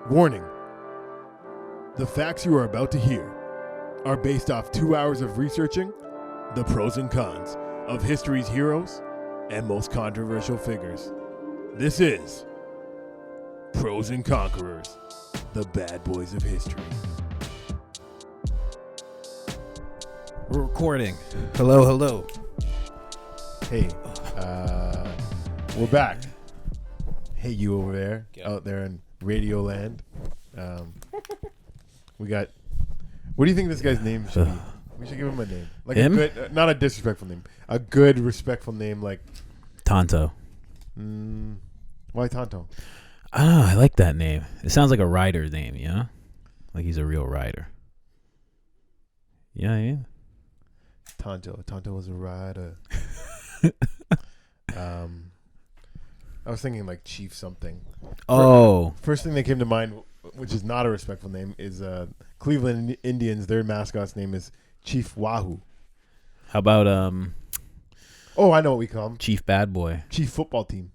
Warning. The facts you are about to hear are based off 2 hours of researching the pros and cons of history's heroes and most controversial figures. This is Pros and Conquerors, the bad boys of history. We're recording. Hello. Hey, we're back. Hey, you over there, out there in Radio Land. We got. What do you think this guy's name should be? We should give him a name, like him? a good, not a disrespectful name, a good, respectful name, like Tonto. Why Tonto? I don't know. I like that name. It sounds like a rider name, you know? Like he's a real rider. Yeah. Tonto was a rider. I was thinking like Chief something. Oh. First thing that came to mind, which is not a respectful name, is Cleveland Indians. Their mascot's name is Chief Wahoo. How about Oh, I know what we call him. Chief Bad Boy? Chief Football Team.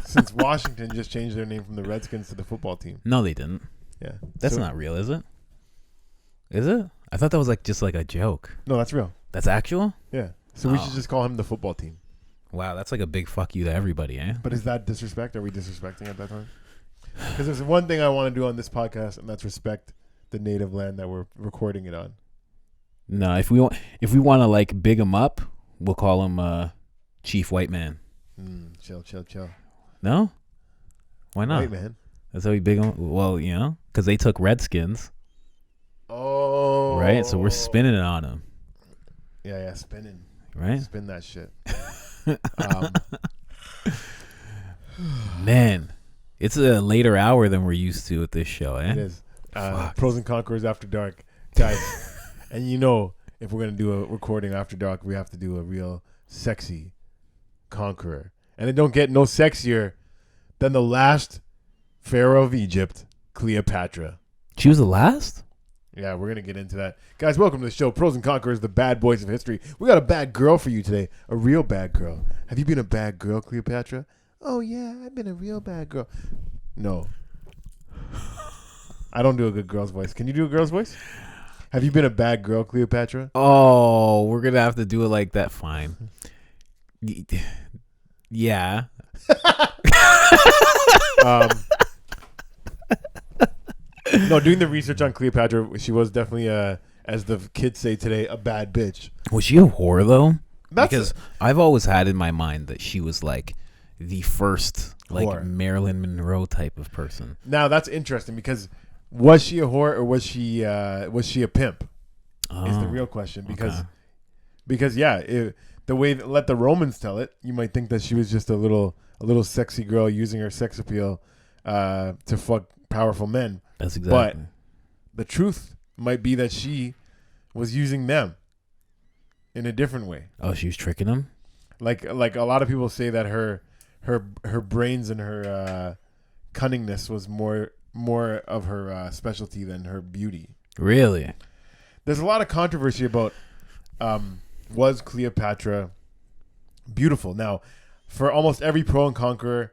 Since Washington just changed their name from the Redskins to the football team. No, they didn't. Yeah. That's not real, is it? Is it? I thought that was just like a joke. No, that's real. That's actual? Yeah. So we should just call him the football team. Wow, that's like a big fuck you to everybody, eh? But is that disrespect? Are we disrespecting at that time? Because there's one thing I want to do on this podcast, and that's respect the native land that we're recording it on. No, if we want to like big him up, we'll call him Chief White Man. Chill. No? Why not? White man. That's how we big him. Well, you know, because they took Redskins. Oh. Right? So we're spinning it on them. Yeah, spinning. Right? Spin that shit. Man, it's a later hour than we're used to with this show, eh? It is. Pros and Conquerors After Dark. Guys, and you know, if we're going to do a recording after dark, we have to do a real sexy conqueror. And it don't get no sexier than the last pharaoh of Egypt, Cleopatra. She was the last? Yeah, we're going to get into that. Guys, welcome to the show, Pros and Conquerors, the bad boys of history. We got a bad girl for you today, a real bad girl. Have you been a bad girl, Cleopatra? Oh, yeah, I've been a real bad girl. No. I don't do a good girl's voice. Can you do a girl's voice? Have you been a bad girl, Cleopatra? Oh, we're going to have to do it like that. Fine. Yeah. No, doing the research on Cleopatra, she was definitely, as the kids say today, a bad bitch. Was she a whore, though? Because I've always had in my mind that she was like the first whore. Marilyn Monroe type of person. Now, that's interesting because was she a whore or was she a pimp? Is the real question. Because the way that, let the Romans tell it, you might think that she was just a little sexy girl using her sex appeal to fuck powerful men. That's exactly. But the truth might be that she was using them in a different way. Oh, she was tricking them? Like a lot of people say that her brains and her cunningness was more of her specialty than her beauty. Really? There's a lot of controversy about was Cleopatra beautiful? Now, for almost every pro and conqueror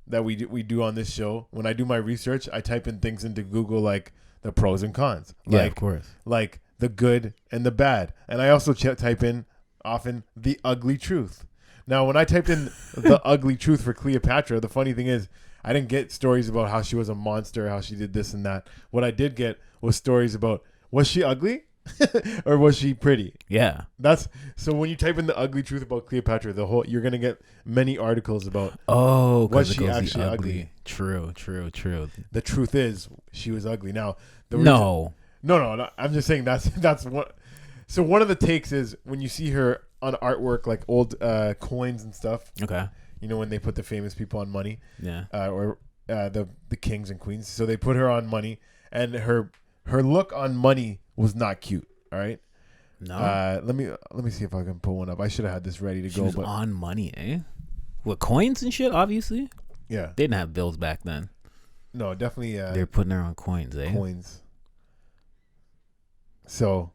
that we do on this show, when I do my research, I type in things into Google like the pros and cons. Yeah, of course. Like the good and the bad. And I also type in often the ugly truth. Now, when I typed in the ugly truth for Cleopatra, the funny thing is I didn't get stories about how she was a monster, how she did this and that. What I did get was stories about, was she ugly? Or was she pretty? Yeah. So when you type in the ugly truth about Cleopatra, you're gonna get many articles about was she actually ugly? True. The truth is she was ugly. Now No, I'm just saying that's what. So one of the takes is when you see her on artwork like old coins and stuff. Okay. You know when they put the famous people on money. Yeah. Or the kings and queens. So they put her on money, and her look on money was not cute. All right. No. Let me see if I can pull one up. I should have had this ready to She go. was But on money, eh? What, coins and shit? Obviously. yeah, They didn't have bills back then. no, definitely. They're putting her on coins, eh? Coins. So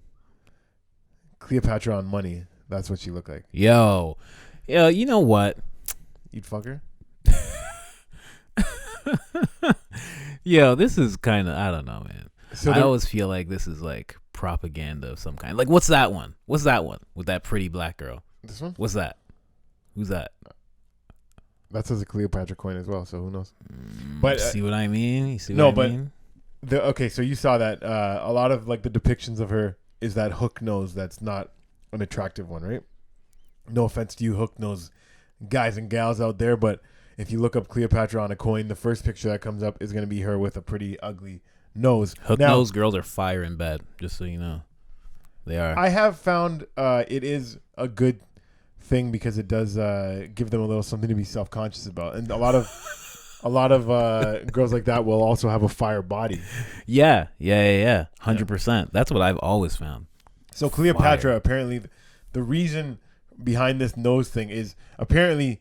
Cleopatra on money. That's what she looked like. Yo, you know what? You'd fuck her? Yo, this is kind of, I don't know, man. So I always feel like this is like propaganda of some kind. Like, what's that one? What's that one with that pretty black girl? this one, What's that? Who's that? that says a Cleopatra coin as well. So who knows? But see what I mean? You see no, what I but mean? okay, so you saw that a lot of like the depictions of her is that hook nose. That's not an attractive one, right? No offense to you, hook nose guys and gals out there, but if you look up Cleopatra on a coin, the first picture that comes up is going to be her with a pretty ugly nose. Hook nose girls are fire in bed, just so you know. They are. I have found it is a good thing because it does give them a little something to be self-conscious about, and a lot of girls like that will also have a fire body. Yeah, 100%. That's what I've always found. So Cleopatra, apparently, the reason behind this nose thing is apparently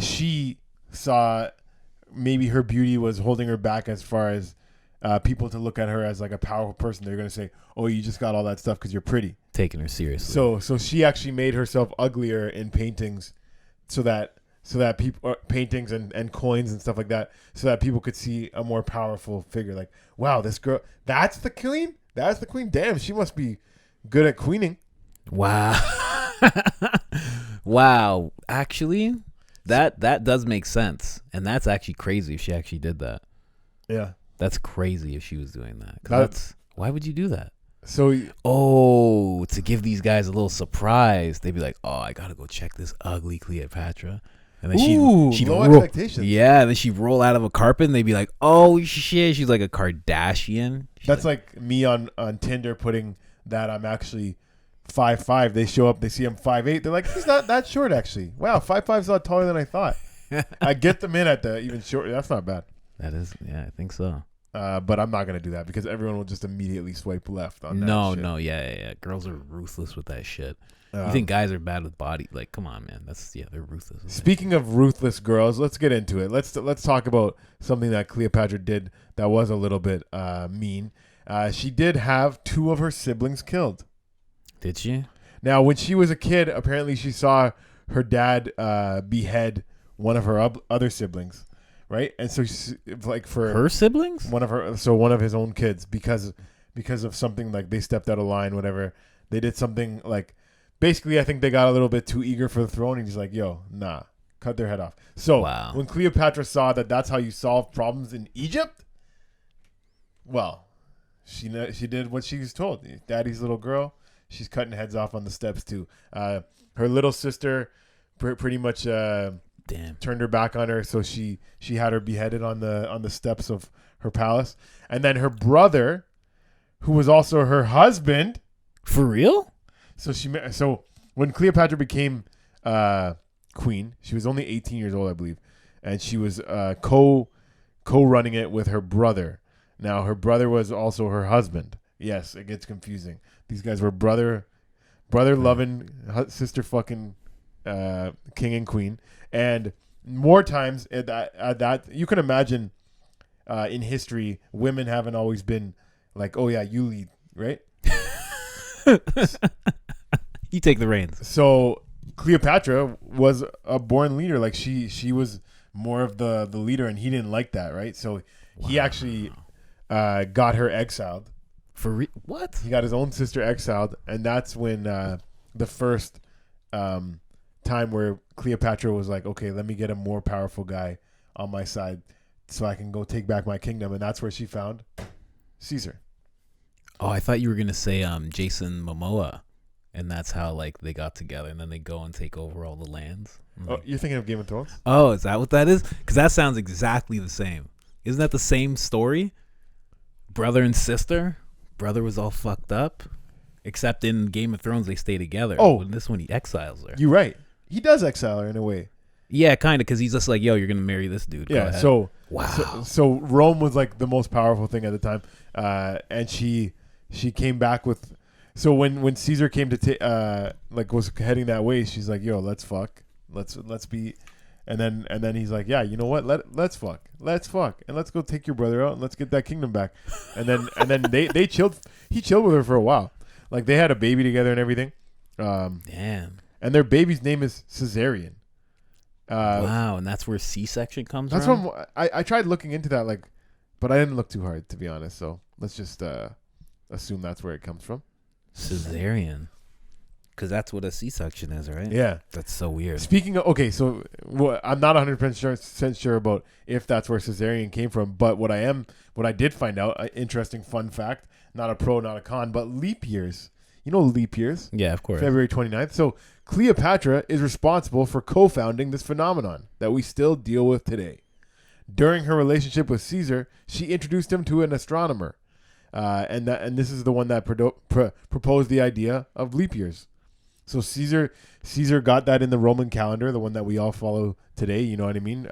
she saw maybe her beauty was holding her back as far as people to look at her as like a powerful person. They're going to say, oh, you just got all that stuff because you're pretty. Taking her seriously. So she actually made herself uglier in paintings so that people paintings and coins and stuff like that so that people could see a more powerful figure. Like, wow, this girl, that's the queen? That's the queen? Damn, she must be good at queening. Wow. Wow. Actually, that does make sense. And that's actually crazy if she actually did that. Yeah. That's crazy if she was doing that. Why would you do that? So, to give these guys a little surprise, they'd be like, "Oh, I gotta go check this ugly Cleopatra," and then she'd low roll, expectations. yeah, and then she'd roll out of a carpet, and they'd be like, "Oh shit, she's like a Kardashian." That's like me on Tinder putting that I'm actually 5'5". They show up, they see I'm 5'8". They're like, he's not that short actually. Wow, 5'5" is a lot taller than I thought. I get them in at the even short. That's not bad. That is, yeah, I think so. But I'm not gonna do that because everyone will just immediately swipe left on that. No, yeah. Girls are ruthless with that shit. You think guys are bad with body? Like, come on, man. They're ruthless. Speaking of ruthless girls, let's get into it. Let's talk about something that Cleopatra did that was a little bit mean. She did have 2 of her siblings killed. Did she? Now, when she was a kid, apparently she saw her dad behead one of her other siblings. Right, and so like for her siblings, one of his own kids, because of something like they stepped out of line, whatever. They did something like, basically, I think they got a little bit too eager for the throne, and he's like, "Yo, nah, cut their head off." So when Cleopatra saw that that's how you solve problems in Egypt, well, she did what she was told. Daddy's little girl, she's cutting heads off on the steps too. Her little sister, pretty much. Turned her back on her, so she had her beheaded on the steps of her palace, and then her brother, who was also her husband, for real. So when Cleopatra became queen, she was only 18 years old, I believe, and she was co-running it with her brother. Now her brother was also her husband. Yes, it gets confusing. These guys were brother loving, sister fucking king and queen. And more times at that you can imagine in history, women haven't always been like, oh yeah, you lead, right? You take the reins. So Cleopatra was a born leader. Like she was more of the leader, and he didn't like that, right? So he actually got her exiled. What? He got his own sister exiled, and that's when the first time where Cleopatra was like, okay, let me get a more powerful guy on my side so I can go take back my kingdom. And that's where she found Caesar. Oh, I thought you were going to say Jason Momoa. And that's how like they got together, and then they go and take over all the lands. Oh, you're thinking of Game of Thrones? Oh, is that what that is? Because that sounds exactly the same. Isn't that the same story? Brother and sister? Brother was all fucked up. Except in Game of Thrones, they stay together. Oh. In this one, he exiles her. You're right. He does exile her in a way. Yeah, kind of, because he's just like, yo, you're going to marry this dude. Yeah, so Rome was like the most powerful thing at the time. And she came back with... So when Caesar came to was heading that way, she's like, yo, let's fuck. Let's be... And then he's like, yeah, you know what? Let's fuck. And let's go take your brother out and let's get that kingdom back. And then they chilled. He chilled with her for a while. Like they had a baby together and everything. Damn. And their baby's name is Caesarion. Wow, and that's where C-section comes from? from? I tried looking into that. Like, but I didn't look too hard, to be honest. So let's just assume that's where it comes from. Cesarean. Because that's what a C-section is, right? Yeah. That's so weird. Speaking of, okay, so I'm not 100% sure about if that's where cesarean came from, but what I did find out, an interesting fun fact, not a pro, not a con, but leap years. You know leap years? Yeah, of course. February 29th. So Cleopatra is responsible for co-founding this phenomenon that we still deal with today. During her relationship with Caesar, she introduced him to an astronomer, and this is the one that proposed the idea of leap years. So Caesar got that in the Roman calendar, the one that we all follow today. You know what I mean?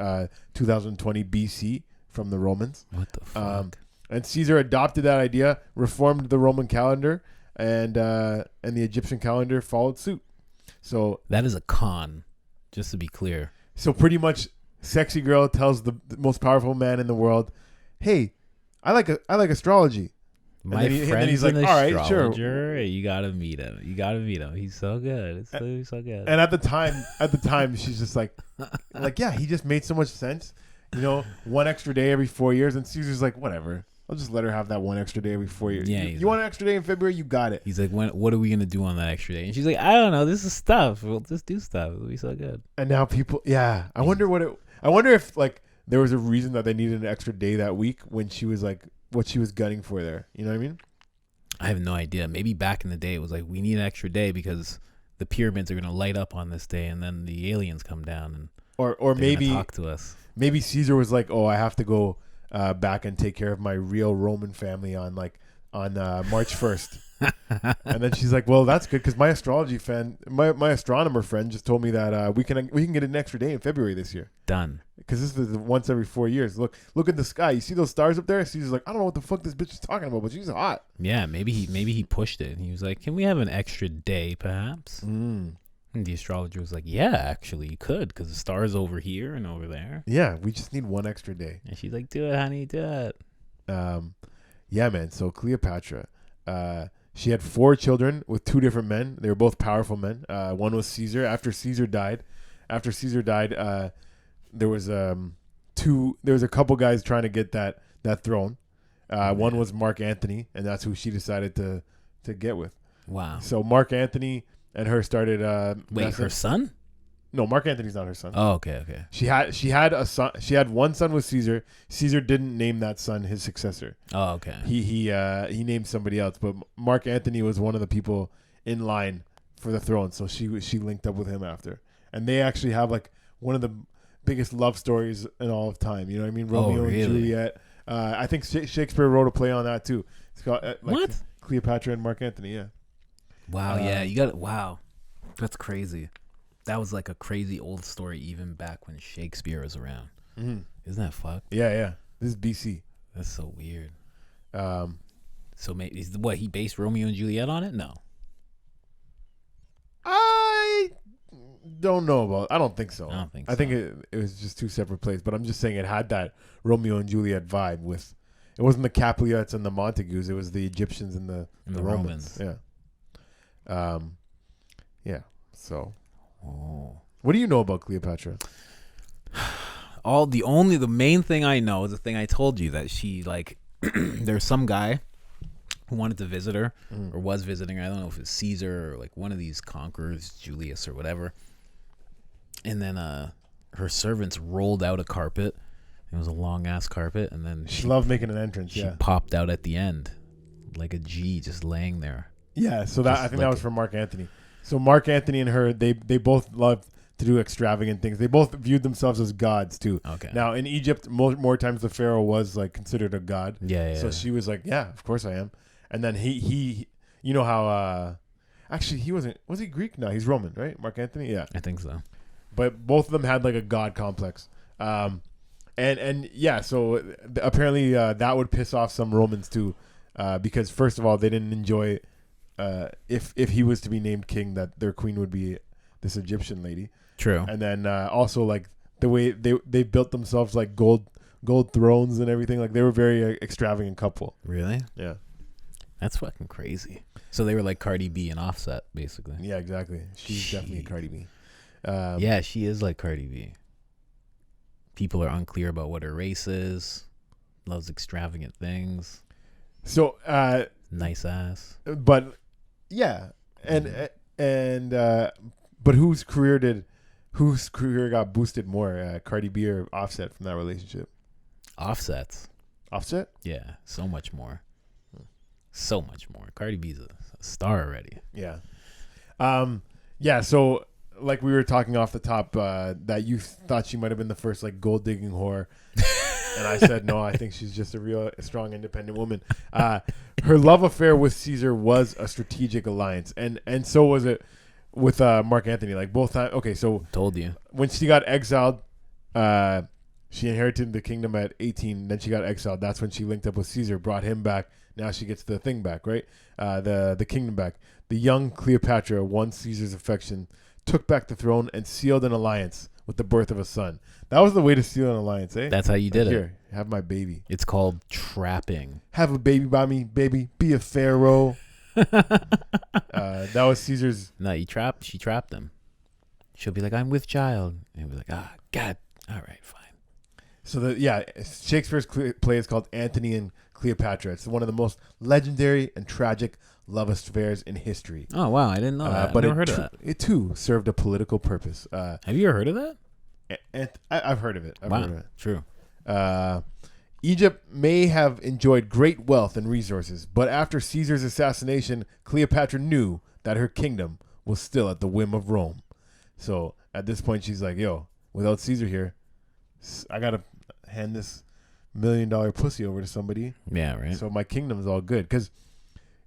2020 BC from the Romans. What the fuck? And Caesar adopted that idea, reformed the Roman calendar, and the Egyptian calendar followed suit. So that is a con, just to be clear. So pretty much, sexy girl tells the most powerful man in the world, "Hey, I like astrology." My and friend's he's like, an "All right, astrologer. sure." You gotta meet him. He's so good. It's so good. And at the time, she's just like, yeah, he just made so much sense. You know, 1 extra day every 4 years, and Caesar's like, whatever. I'll just let her have that 1 extra day every 4 years. Yeah, you want an extra day in February? You got it. He's like, what are we gonna do on that extra day? And she's like, I don't know. This is stuff. We'll just do stuff. It'll be so good. And now people, yeah. I wonder if like there was a reason that they needed an extra day that week when she was like what she was gunning for there. You know what I mean? I have no idea. Maybe back in the day it was like, we need an extra day because the pyramids are gonna light up on this day, and then the aliens come down and or maybe talk to us. Maybe Caesar was like, oh, I have to go back and take care of my real Roman family on March 1st. And then she's like, well, that's good because my my astronomer friend just told me that we can get an extra day in February this year. Done. Because this is once every 4 years. Look at the sky. You see those stars up there? Caesar's like, I don't know what the fuck this bitch is talking about, but she's hot. Yeah, maybe he pushed it. He was like, can we have an extra day, perhaps? And the astrologer was like, yeah, actually, you could, because the stars over here and over there. Yeah, we just need 1 extra day. And she's like, do it, honey, do it. Yeah, man. So Cleopatra, she had 4 children with 2 different men. They were both powerful men. One was Caesar. After Caesar died, there was a couple guys trying to get that throne. One was Mark Antony, and that's who she decided to get with. Wow. So Mark Antony and her started. Wait, her son? No, Mark Antony's not her son. Oh, okay. She had a son. She had one son with Caesar. Caesar didn't name that son his successor. Oh, okay. He named somebody else, but Mark Antony was one of the people in line for the throne. So she linked up with him after, and they actually have like one of the biggest love stories in all of time. You know what I mean? Romeo and Juliet. I think Shakespeare wrote a play on that too. It's called what? Cleopatra and Mark Antony. Yeah. Wow. Yeah, you got it. Wow, that's crazy. That was like a crazy old story even back when Shakespeare was around. Mm-hmm. Isn't that fucked? Yeah. This is BC. That's so weird. So maybe he based Romeo and Juliet on it? No. I don't know about. I don't think so. I think it was just 2 separate plays, but I'm just saying it had that Romeo and Juliet vibe. With it wasn't the Capulets and the Montagues. It was the Egyptians and the Romans. Yeah. Yeah. So. Oh. What do you know about Cleopatra? The main thing I know is the thing I told you, that she like there's some guy who wanted to visit her or was visiting her. I don't know if it's Caesar or like one of these conquerors, Julius or whatever. And then her servants rolled out a carpet. It was a long ass carpet, and then she loved making an entrance. She popped out at the end like a G, just laying there. Yeah, so that I think that was from Mark Antony. So Mark Antony and her, they both loved to do extravagant things. They both viewed themselves as gods too. Okay. Now in Egypt, more times the pharaoh was like considered a god. Yeah. So she was like, yeah, of course I am. And then he you know how actually he was he Greek? No, he's Roman, right? Mark Antony, yeah. I think so. But both of them had like a god complex. And yeah, so apparently that would piss off some Romans too, because first of all, they didn't enjoy if he was to be named king, that their queen would be this Egyptian lady. True. And then also like the way they built themselves like gold thrones and everything, like they were very extravagant couple. Really? Yeah. That's fucking crazy. So they were like Cardi B and Offset, basically. Yeah, exactly. She's definitely a Cardi B. Yeah, she is like Cardi B. People are unclear about what her race is, loves extravagant things, So, nice ass. but yeah, and but whose career got boosted more, Cardi B or Offset from that relationship? Offsets. Offset? Yeah, so much more. So much more. Cardi B's a star already. Yeah. Yeah, so like we were talking off the top, that you thought she might have been the first like gold digging whore. And I said, no, I think she's just a real strong, independent woman. Her love affair with Caesar was a strategic alliance. And so was it with Mark Antony. Like both times. Okay, so Told you. when she got exiled, she inherited the kingdom at 18. Then she got exiled. That's when she linked up with Caesar, brought him back. Now she gets the thing back, right? The kingdom back. The young Cleopatra won Caesar's affection, took back the throne, and sealed an alliance with the birth of a son. That was the way to seal an alliance, eh? That's how you did it. Here, have my baby. It's called trapping. Have a baby by me, baby. Be a pharaoh. That was Caesar's. No, she trapped him. She'll be like, I'm with child. And he'll be like, God. All right, fine. So Shakespeare's play is called Antony and Cleopatra. It's one of the most legendary and tragic love affairs in history. Oh, wow. I didn't know that. But I've never heard of that. It too served a political purpose. Have you ever heard of that? And I've heard of it. I've heard of it. True. Egypt may have enjoyed great wealth and resources, but after Caesar's assassination, Cleopatra knew that her kingdom was still at the whim of Rome. So at this point, she's like, yo, without Caesar here, I got to hand this $1 million pussy over to somebody. Yeah, right. So my kingdom's all good. Because,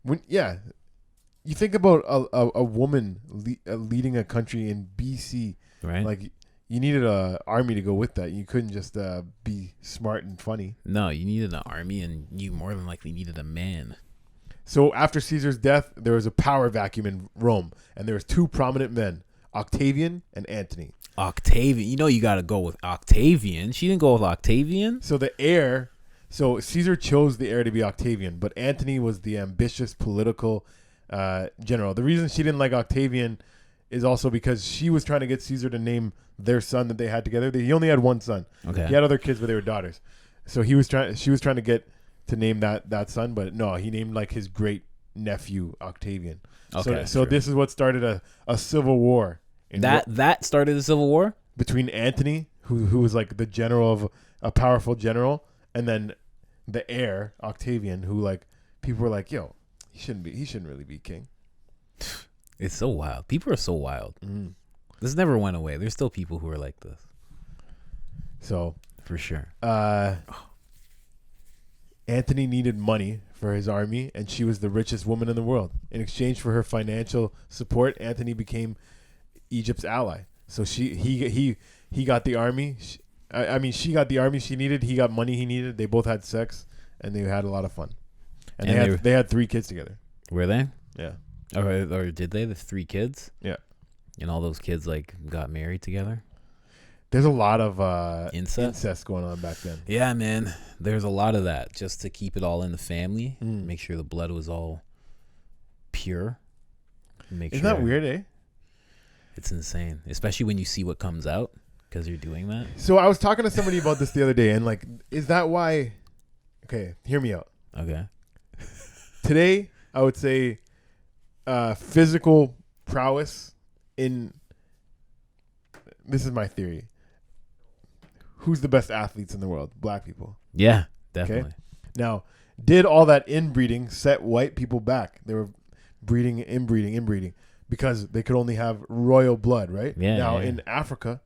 you think about a woman leading a country in BC, right? Like, you needed an army to go with that. You couldn't just be smart and funny. No, you needed an army, and you more than likely needed a man. So after Caesar's death, there was a power vacuum in Rome, and there was two prominent men, Octavian and Antony. Octavian. You know you got to go with Octavian. She didn't go with Octavian? So Caesar chose the heir to be Octavian, but Antony was the ambitious political general. The reason she didn't like Octavian is also because she was trying to get Caesar to name their son that they had together. He only had one son. Okay. He had other kids, but they were daughters. So she was trying to get to name that son, but no, he named like his great nephew Octavian. Okay. So this is what started a civil war. That started the civil war between Antony, who was like the general of a powerful general, and then the heir Octavian, who like people were like, yo, he shouldn't really be king. It's so wild. People are so wild. Mm. This never went away. There's still people who are like this. So for sure. Antony needed money for his army, and she was the richest woman in the world. In exchange for her financial support, Antony became Egypt's ally. So he got the army. She got the army she needed. He got money he needed. They both had sex, and they had a lot of fun. And they had 3 kids together. Were they? Yeah. Or did they? The 3 kids? Yeah. And all those kids like got married together? There's a lot of incest going on back then. Yeah, man. There's a lot of that just to keep it all in the family. Make sure the blood was all pure. Isn't that weird, eh? It's insane, especially when you see what comes out because you're doing that. So I was talking to somebody about this the other day, and like, is that why? Okay, hear me out. Okay. Today, I would say physical prowess this is my theory. Who's the best athletes in the world? Black people. Yeah, definitely. Okay? Now, did all that inbreeding set white people back? They were inbreeding, because they could only have royal blood, right? Yeah. Now, yeah. in Africa,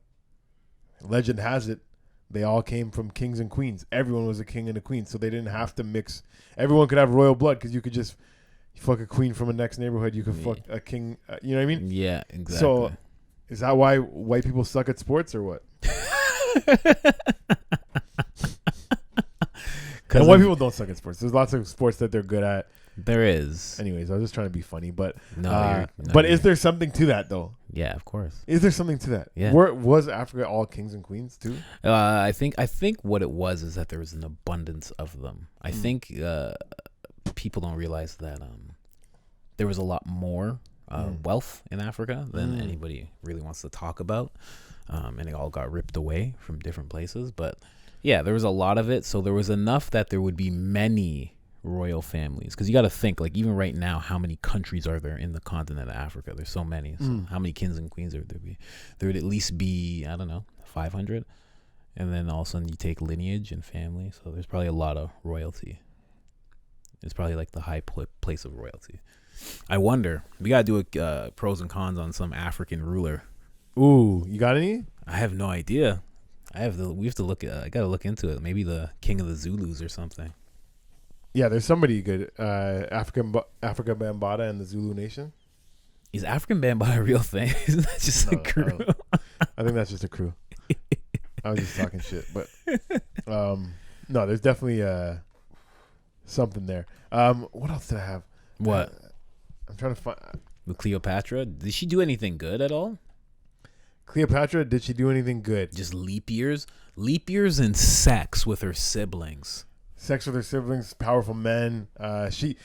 legend has it, they all came from kings and queens. Everyone was a king and a queen, so they didn't have to mix. Everyone could have royal blood because you could just fuck a queen from the next neighborhood. You could fuck a king. You know what I mean? Yeah, exactly. So, is that why white people suck at sports or what? And white people don't suck at sports. There's lots of sports that they're good at. There is. Anyways, I was just trying to be funny, but is there something to that though? Yeah, of course. Is there something to that? Yeah. Was Africa all kings and queens too? I think what it was is that there was an abundance of them. I think people don't realize that there was a lot more wealth in Africa than anybody really wants to talk about, and it all got ripped away from different places. But Yeah, there was a lot of it. So there was enough that there would be many royal families. Because you got to think, like, even right now, how many countries are there in the continent of Africa? There's so many. So how many kings and queens would there be? There would at least be, I don't know, 500. And then all of a sudden you take lineage and family. So there's probably a lot of royalty. It's probably like the high place of royalty. I wonder. We got to do a pros and cons on some African ruler. Ooh, you got any? I have no idea. We have to look at. I got to look into it. Maybe the king of the Zulus or something. Yeah, there's somebody good. Africa Bambaataa and the Zulu Nation. Is African Bambaataa a real thing? Isn't that just a crew? I think that's just a crew. I was just talking shit, but no, there's definitely something there. What else did I have? What? I'm trying to find. With Cleopatra, did she do anything good at all? Cleopatra, did she do anything good? Just leap years and sex with her siblings. Sex with her siblings, powerful men. She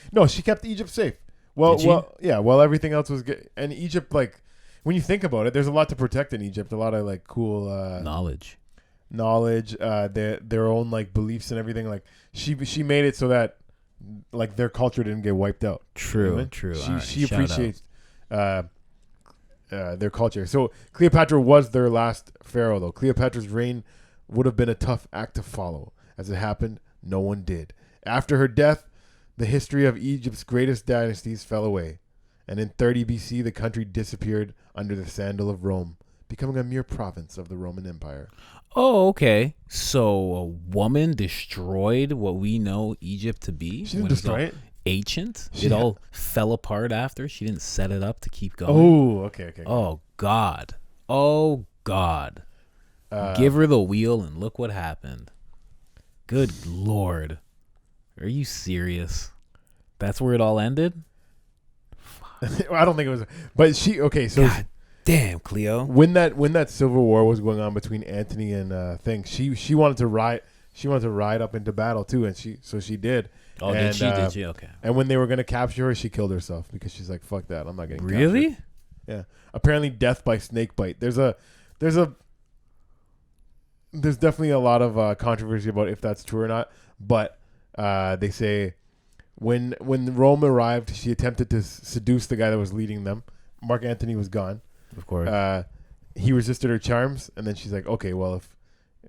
kept Egypt safe. Well, everything else was good. And Egypt, like, when you think about it, there's a lot to protect in Egypt. A lot of like cool knowledge, their own like beliefs and everything. Like she made it so that like their culture didn't get wiped out. True, you know? true. She appreciates their culture. So Cleopatra was their last pharaoh, though. Cleopatra's reign would have been a tough act to follow. As it happened, no one did. After her death, the history of Egypt's greatest dynasties fell away, and in 30 BC, the country disappeared under the sandal of Rome, becoming a mere province of the Roman Empire. Oh, okay. So a woman destroyed what we know Egypt to be. She didn't destroy it. Ancient. It all fell apart after. She didn't set it up to keep going. Oh, okay. Oh God. Give her the wheel and look what happened. Good Lord. Are you serious? That's where it all ended? I don't think it was. But she so God damn, Cleo. When that civil war was going on between Antony and she wanted to ride up into battle too, and she did. Oh, and, did she? Okay. And when they were gonna capture her, she killed herself because she's like, "Fuck that! I'm not getting really." Captured. Yeah. Apparently, death by snake bite. There's definitely a lot of controversy about if that's true or not. But they say when Rome arrived, she attempted to seduce the guy that was leading them. Mark Antony was gone. Of course. He resisted her charms, and then she's like, "Okay, well, if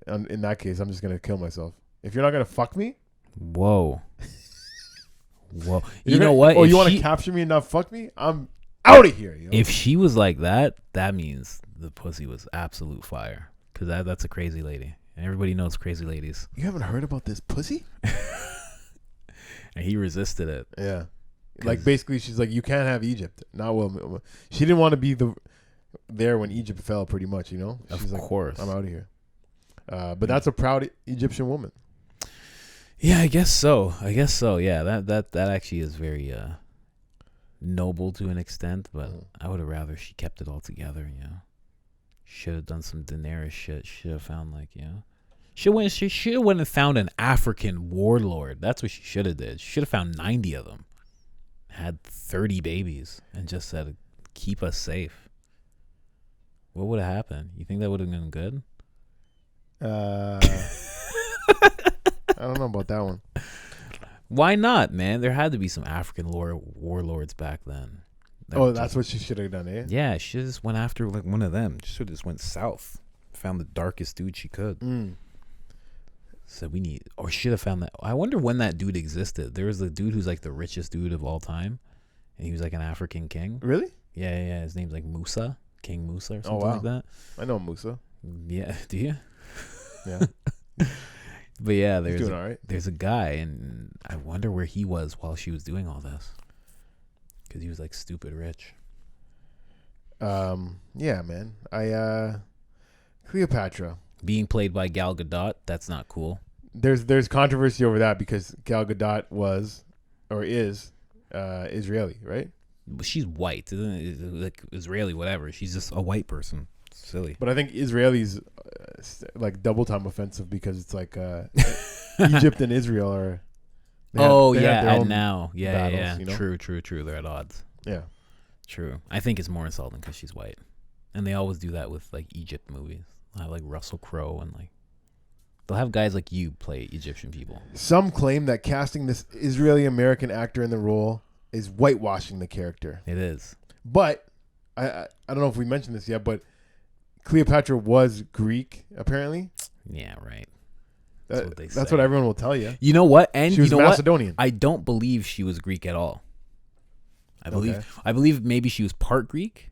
in that case, I'm just gonna kill myself. If you're not gonna fuck me." Whoa. You know what? Oh, you want to capture me and not fuck me? I'm out of here. Yo. If she was like that, that means the pussy was absolute fire. Because that's a crazy lady. And everybody knows crazy ladies. You haven't heard about this pussy? And he resisted it. Yeah. Like, basically, she's like, you can't have Egypt. Not well. She didn't want to be there when Egypt fell, pretty much, you know? She's of course. I'm out of here. But that's a proud Egyptian woman. Yeah, I guess so. Yeah, that actually is very noble to an extent, but I would have rather she kept it all together, you know. Should have done some Daenerys shit. Should have found she should have went and found an African warlord. That's what she should have did. She should have found 90 of them. Had 30 babies and just said, "Keep us safe." What would have happened? You think that would have been good? I don't know about that one. Why not, man? There had to be some African warlords back then. That's what she should have done, eh? Yeah, she just went after like one of them. She should have just went south, found the darkest dude she could. So should have found that. I wonder when that dude existed. There was a dude who's like the richest dude of all time, and he was like an African king. Really? Yeah. His name's like Musa, King Musa or something like that. I know Musa. Yeah, do you? Yeah. But yeah, He's doing all right. There's a guy, and I wonder where he was while she was doing all this. Because he was like stupid rich. Yeah, man. Cleopatra. Being played by Gal Gadot, that's not cool. There's controversy over that because Gal Gadot was or is Israeli, right? She's white, isn't it? Like Israeli, whatever. She's just a white person. Silly. But I think Israelis like double time offensive because it's like Egypt and Israel are. Now. Yeah, battles, yeah. You know? True. They're at odds. Yeah. True. I think it's more insulting because she's white. And they always do that with like Egypt movies. I have like Russell Crowe and like They'll have guys like you play Egyptian people. Some claim that casting this Israeli American actor in the role is whitewashing the character. It is. But I don't know if we mentioned this yet, but Cleopatra was Greek apparently. Yeah, right. That's what everyone will tell you. You know what? And she was Macedonian. I don't believe she was Greek at all. I believe maybe she was part Greek,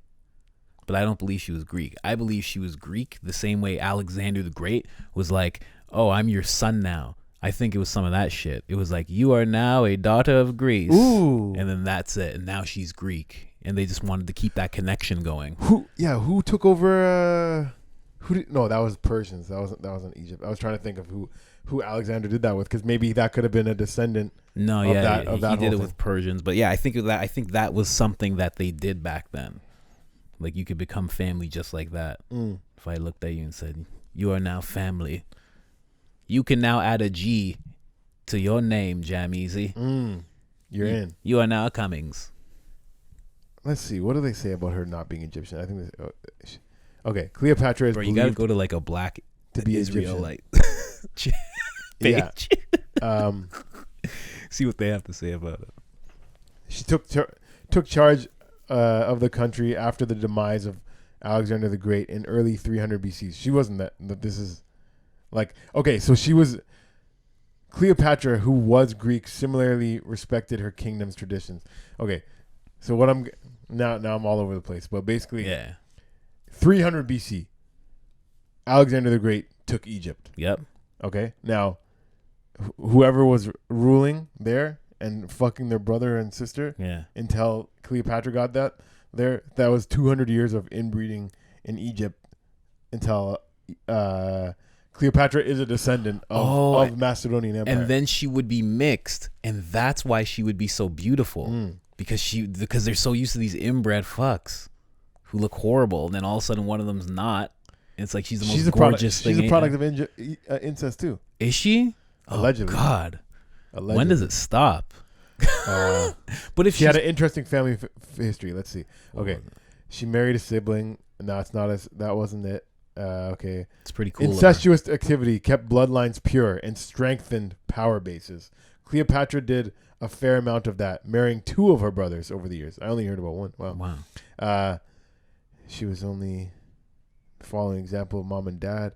but I don't believe she was Greek. I believe she was Greek the same way Alexander the Great was like, "Oh, I'm your son now." I think it was some of that shit. It was like, "You are now a daughter of Greece." Ooh. And then that's it. And now she's Greek. And they just wanted to keep that connection going. Who took over no, that was Persians. That wasn't Egypt. I was trying to think of who Alexander did that with, because maybe that could have been a descendant. No, of yeah, that, of that he did it thing. with Persians, but yeah, I think that was something that they did back then. Like you could become family just like that. If I looked at you and said, "You are now family," you can now add a G to your name, Jam Easy. You're in. You are now Cummings. Let's see. What do they say about her not being Egyptian? I think okay, Cleopatra is Bro, you believed gotta go to like a black to be Israelite yeah. See what they have to say about it. She took charge of the country after the demise of Alexander the Great in early 300 BC. She wasn't that. This is like, okay, so she was Cleopatra, who was Greek, similarly respected her kingdom's traditions. Okay, so what I'm now I'm all over the place, but basically, 300 BC, Alexander the Great took Egypt. Yep. Okay, now whoever was ruling there and fucking their brother and sister, until Cleopatra got that was 200 years of inbreeding in Egypt until Cleopatra is a descendant of Macedonian Empire. And then she would be mixed, and that's why she would be so beautiful. Because they're so used to these inbred fucks who look horrible, and then all of a sudden one of them's not. And it's like she's the most gorgeous thing. She's a product of incest too. Is she? Allegedly. Oh God. Allegedly. When does it stop? But if she had an interesting family history. Let's see. Okay, she married a sibling. No, it's not as that wasn't it. Okay, it's pretty cool. Incestuous activity kept bloodlines pure and strengthened power bases. Cleopatra did a fair amount of that, marrying 2 of her brothers over the years. I only heard about 1. Wow. She was only following example of mom and dad.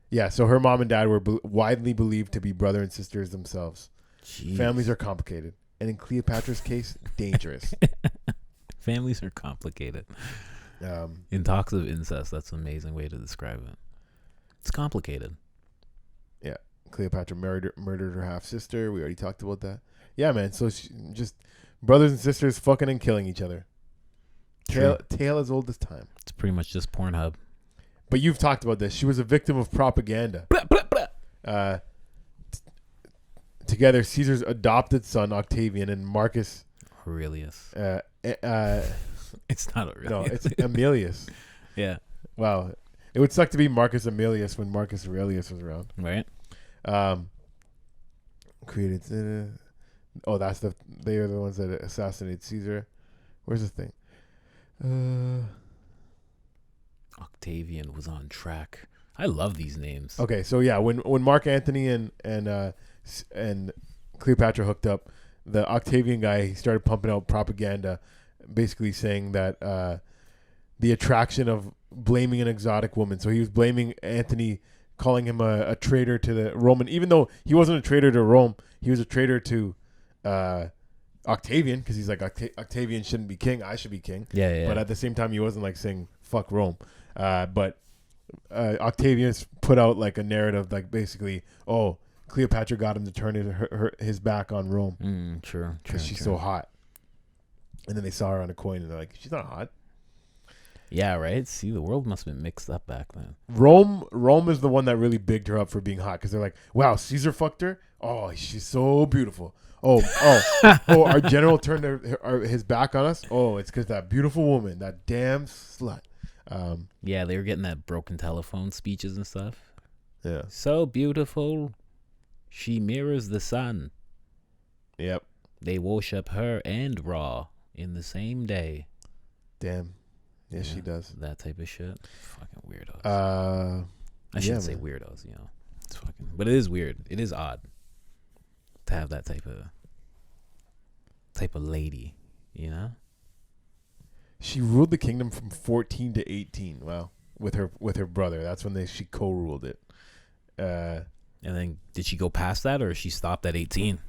Yeah, so her mom and dad were widely believed to be brother and sisters themselves. Jeez. Families are complicated, and in Cleopatra's case, dangerous. Families are complicated. In talks of incest, that's an amazing way to describe it. It's complicated. Yeah, Cleopatra murdered her half sister. We already talked about that. Yeah, man. So just brothers and sisters fucking and killing each other. Tale as old as time. It's pretty much just Pornhub. But you've talked about this. She was a victim of propaganda. Together, Caesar's adopted son Octavian and Marcus Aurelius. It's not Aurelius. No, it's Aemilius. Yeah. Wow. It would suck to be Marcus Aemilius when Marcus Aurelius was around. Right. Created. They are the ones that assassinated Caesar. Where's the thing? Octavian was on track. I love these names. Okay, so yeah, when Mark Antony and Cleopatra hooked up, the Octavian guy, he started pumping out propaganda, basically saying that the attraction of blaming an exotic woman. So he was blaming Antony, calling him a traitor to the Roman, even though he wasn't a traitor to Rome. He was a traitor to Octavian, because he's like, Octavian shouldn't be king, I should be king. Yeah. But at the same time, he wasn't like saying fuck Rome. But Octavius put out like a narrative, like basically, Cleopatra got him to turn his back on Rome. True. Because she's so hot. And then they saw her on a coin and they're like, she's not hot. Yeah, right. See, the world must have been mixed up back then. Rome is the one that really bigged her up for being hot, because they're like, wow, Caesar fucked her. Oh, she's so beautiful. Our general turned his back on us. Oh, it's because that beautiful woman, that damn slut. Yeah, they were getting that broken telephone speeches and stuff. Yeah. So beautiful, she mirrors the sun. Yep. They worship her and Ra in the same day. Damn. Yes, she does. That type of shit. Fucking weirdos. I shouldn't say weirdos, you know. It's fucking, but it is weird. It is odd to have that type of lady, you know. She ruled the kingdom from 14 to 18. Wow, with her brother. That's when she co-ruled it. And then did she go past that, or she stopped at 18?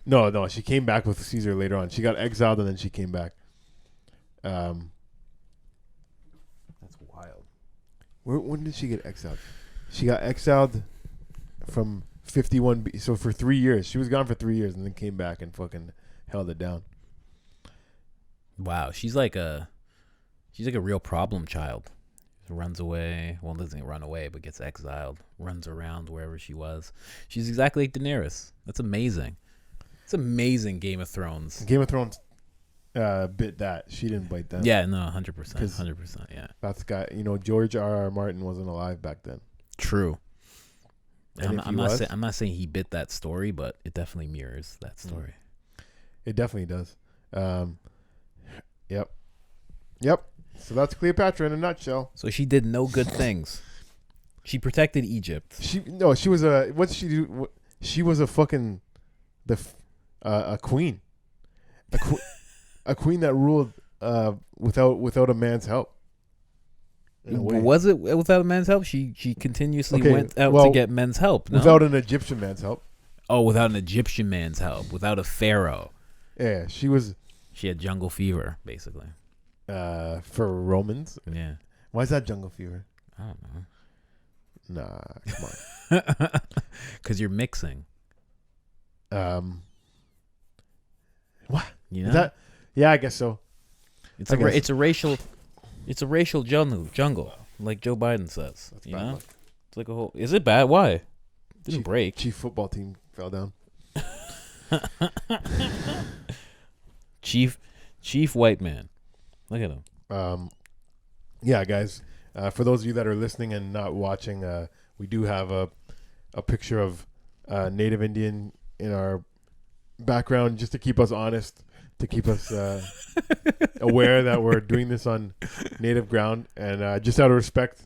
No, she came back with Caesar later on. She got exiled and then she came back. That's wild. When did she get exiled? She got exiled from 51 B. So for 3 years. She was gone for 3 years and then came back and fucking held it down. Wow, she's like a real problem child. Runs away. Well, doesn't run away, but gets exiled. Runs around wherever she was. She's exactly like Daenerys. That's amazing. It's amazing. Game of Thrones. Game of Thrones bit that. She didn't bite them. Yeah, no, 100%. 100%, yeah. That's got, George R.R. Martin wasn't alive back then. True. And I'm not saying he bit that story, but it definitely mirrors that story. It definitely does. Yep. So that's Cleopatra in a nutshell. So she did no good things. She protected Egypt. She was a, what did she do? She was a fucking, a queen. A queen that ruled without a man's help. Was it without a man's help? She continuously went out to get men's help. No? Without an Egyptian man's help. Oh, without an Egyptian man's help. Without a pharaoh. Yeah, she had jungle fever, basically. For Romans. Yeah. Why is that jungle fever? I don't know. Nah, come on. Because you're mixing. What? You know? Is that? Yeah, I guess so. It's a racial jungle, like Joe Biden says. That's you bad know? luck. It's like a whole. Is it bad? Why? It didn't break. Chief football team fell down. Chief white man. Look at him. Yeah, guys. For those of you that are listening and not watching, we do have a picture of Native Indian in our background, just to keep us honest, to keep us aware that we're doing this on native ground, and just out of respect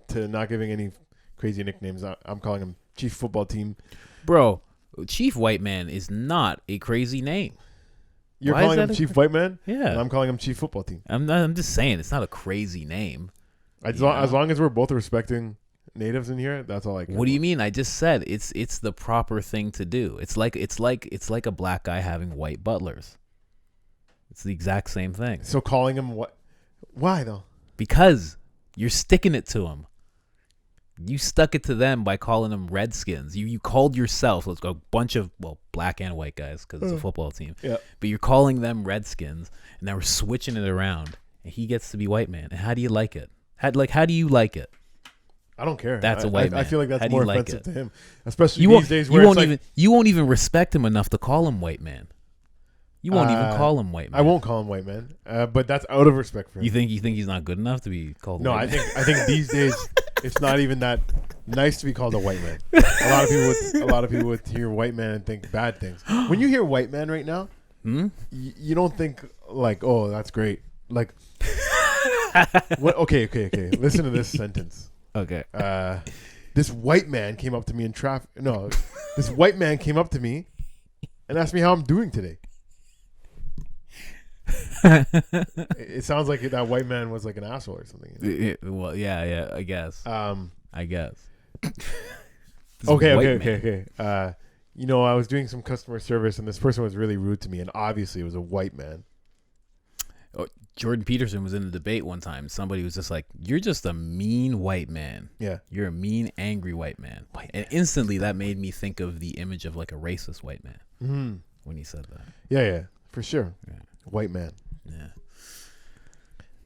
to not giving any crazy nicknames, I'm calling him Chief Football Team. Bro, Chief White Man is not a crazy name. You're calling him Chief White Man? Yeah. And I'm calling him Chief Football Team. I'm just saying it's not a crazy name. As long as we're both respecting natives in here, that's all I care. What do you mean? I just said it's the proper thing to do. It's like a black guy having white butlers. It's the exact same thing. So calling him what? Why though? Because you're sticking it to them. You stuck it to them by calling them Redskins. You called yourself, let's go, a bunch of, black and white guys because it's a football team. Yeah. But you're calling them Redskins, and now we're switching it around, and he gets to be white man. And how do you like it? How do you like it? I don't care. That's a white man. I feel like that's more offensive to him, especially these days where you won't even respect him enough to call him white man. You won't even call him white man. I won't call him white man, but that's out of respect for him. You think he's not good enough to be called? No, white man? I think these days it's not even that nice to be called a white man. A lot of people would hear white man and think bad things. When you hear white man right now, you don't think like, oh, that's great. Like, what? Okay. Listen to this sentence. Okay. This white man came up to me in traffic. No, this white man came up to me and asked me how I'm doing today. It sounds like that white man was like an asshole or something. Well, yeah, I guess. I guess. Okay. I was doing some customer service and this person was really rude to me, and obviously it was a white man. Oh, Jordan Peterson was in a debate one time. Somebody was just like, "You're just a mean white man. Yeah, you're a mean, angry white man." And instantly, that made me think of the image of like a racist white man when he said that. Yeah, for sure. Yeah. White man. Yeah.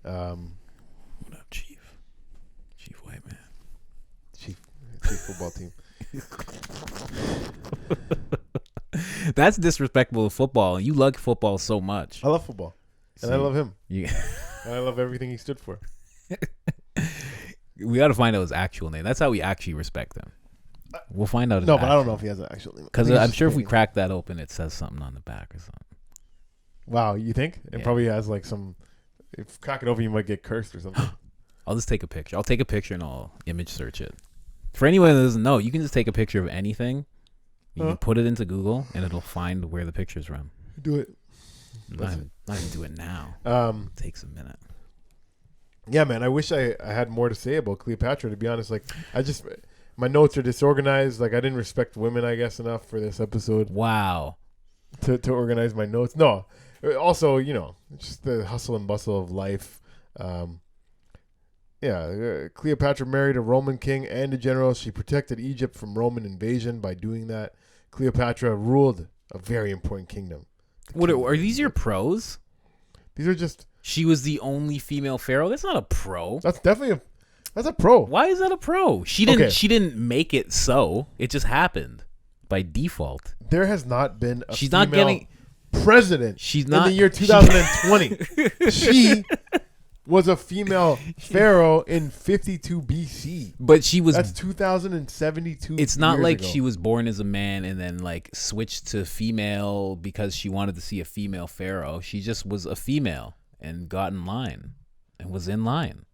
What up, Chief White Man? Chief football team. That's disrespectful to football. You love football so much. I love football. And I love him. Yeah. And I love everything he stood for. We got to find out his actual name. That's how we actually respect him. We'll find out. No, but I don't know if he has an actual name. Because I'm sure if we crack that open, it says something on the back or something. Wow, you think? It probably has like some. If you crack it open, you might get cursed or something. I'll just take a picture. I'll take a picture and I'll image search it. For anyone that doesn't know, you can just take a picture of anything. You can put it into Google and it'll find where the picture's from. Do it. Not even do it now. It takes a minute. Yeah, man. I wish I had more to say about Cleopatra. To be honest, like my notes are disorganized. Like I didn't respect women, I guess, enough for this episode. Wow. To organize my notes. No. Also, just the hustle and bustle of life. Cleopatra married a Roman king and a general. She protected Egypt from Roman invasion by doing that. Cleopatra ruled a very important kingdom. What are these your pros? These are just. She was the only female pharaoh. That's not a pro. That's definitely that's a pro. Why is that a pro? She didn't make it so. It just happened by default. There has not been a She's female not getting president she's not, in the year 2020. She was a female pharaoh in 52 BC. But that's 2072. It's not like ago. she was born as a man and then like switched to female because she wanted to see a female pharaoh. She just was a female and got in line and was in line.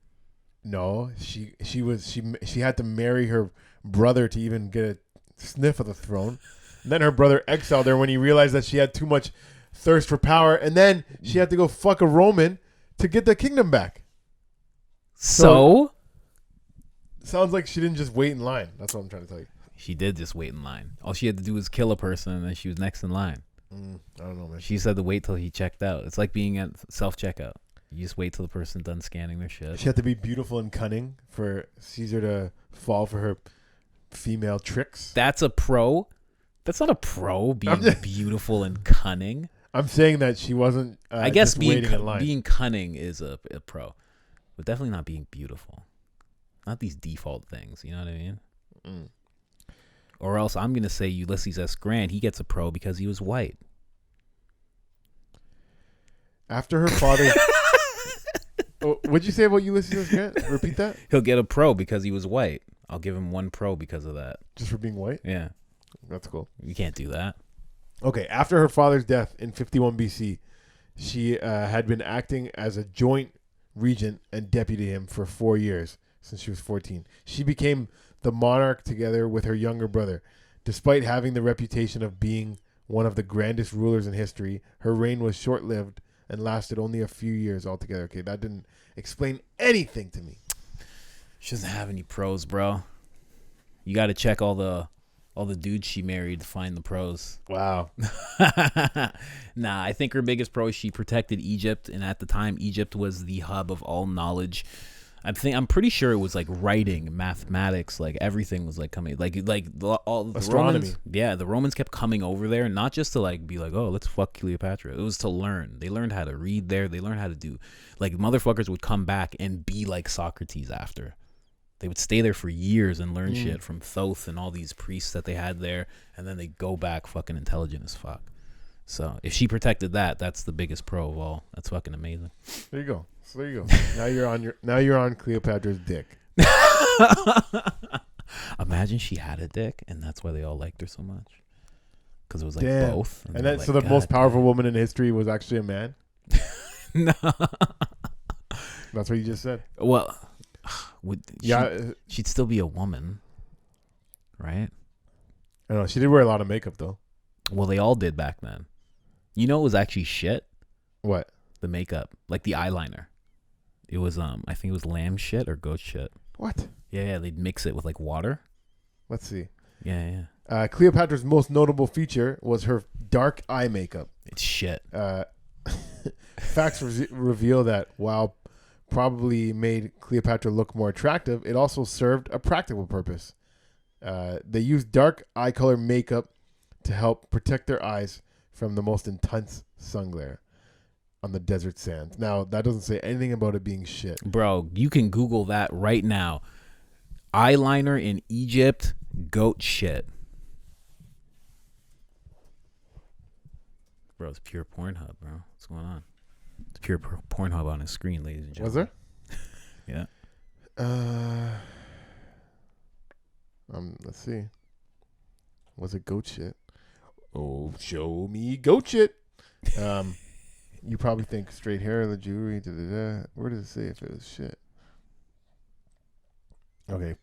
No, she had to marry her brother to even get a sniff of the throne. And then her brother exiled her when he realized that she had too much thirst for power, and then she had to go fuck a Roman to get the kingdom back. So sounds like she didn't just wait in line. That's what I'm trying to tell you. She did just wait in line. All she had to do was kill a person, and then she was next in line. I don't know, man. She said to wait till he checked out. It's like being at self-checkout. You just wait till the person's done scanning their shit. She had to be beautiful and cunning for Caesar to fall for her female tricks. That's a pro. That's not a pro, being beautiful and cunning. I'm saying that she wasn't I guess waiting in line. Being cunning is a pro. But definitely not being beautiful. Not these default things. You know what I mean? Or else I'm going to say Ulysses S. Grant, he gets a pro because he was white. After her father... what'd you say about Ulysses S. Grant? Repeat that? He'll get a pro because he was white. I'll give him 1 pro because of that. Just for being white? Yeah. That's cool. You can't do that. Okay, after her father's death in 51 BC, she had been acting as a joint regent and deputy to him for 4 years since she was 14. She became the monarch together with her younger brother. Despite having the reputation of being one of the grandest rulers in history, her reign was short-lived and lasted only a few years altogether. Okay, that didn't explain anything to me. She doesn't have any pros, bro. You got to check all the dudes she married to find the pros. Wow. Nah, I think her biggest pro is she protected Egypt, and at the time, Egypt was the hub of all knowledge. I'm pretty sure it was like writing, mathematics, like everything was like coming, like all the astronomy. Romans, yeah, the Romans kept coming over there, not just to like be like, oh, let's fuck Cleopatra. It was to learn. They learned how to read there. They learned how to do, like, motherfuckers would come back and be like Socrates after. They would stay there for years and learn shit from Thoth and all these priests that they had there, and then they go back fucking intelligent as fuck. So if she protected that, that's the biggest pro of all. That's fucking amazing. There you go. So there you go. Now you're on Cleopatra's dick. Imagine she had a dick, and that's why they all liked her so much. Because it was like both. And then, like, so the most powerful woman in history was actually a man? No. That's what you just said. Well, yeah, she'd still be a woman, right? I don't know. She did wear a lot of makeup, though. Well, they all did back then. You know, it was actually shit. What? The makeup, like the eyeliner. It was I think it was lamb shit or goat shit. What? Yeah, they'd mix it with like water. Let's see. Yeah. Cleopatra's most notable feature was her dark eye makeup. It's shit. Facts reveal that while probably made Cleopatra look more attractive, it also served a practical purpose. They used dark eye color makeup to help protect their eyes from the most intense sun glare on the desert sands. Now, that doesn't say anything about it being shit. Bro, you can Google that right now. Eyeliner in Egypt, goat shit. Bro, it's pure Pornhub, bro. What's going on? It's pure Pornhub on his screen, ladies and gentlemen. Was there? Yeah. Let's see. Was it goat shit? Oh, show me goat shit. You probably think straight hair, the jewelry, da-da-da. Where does it say if it was shit? Okay.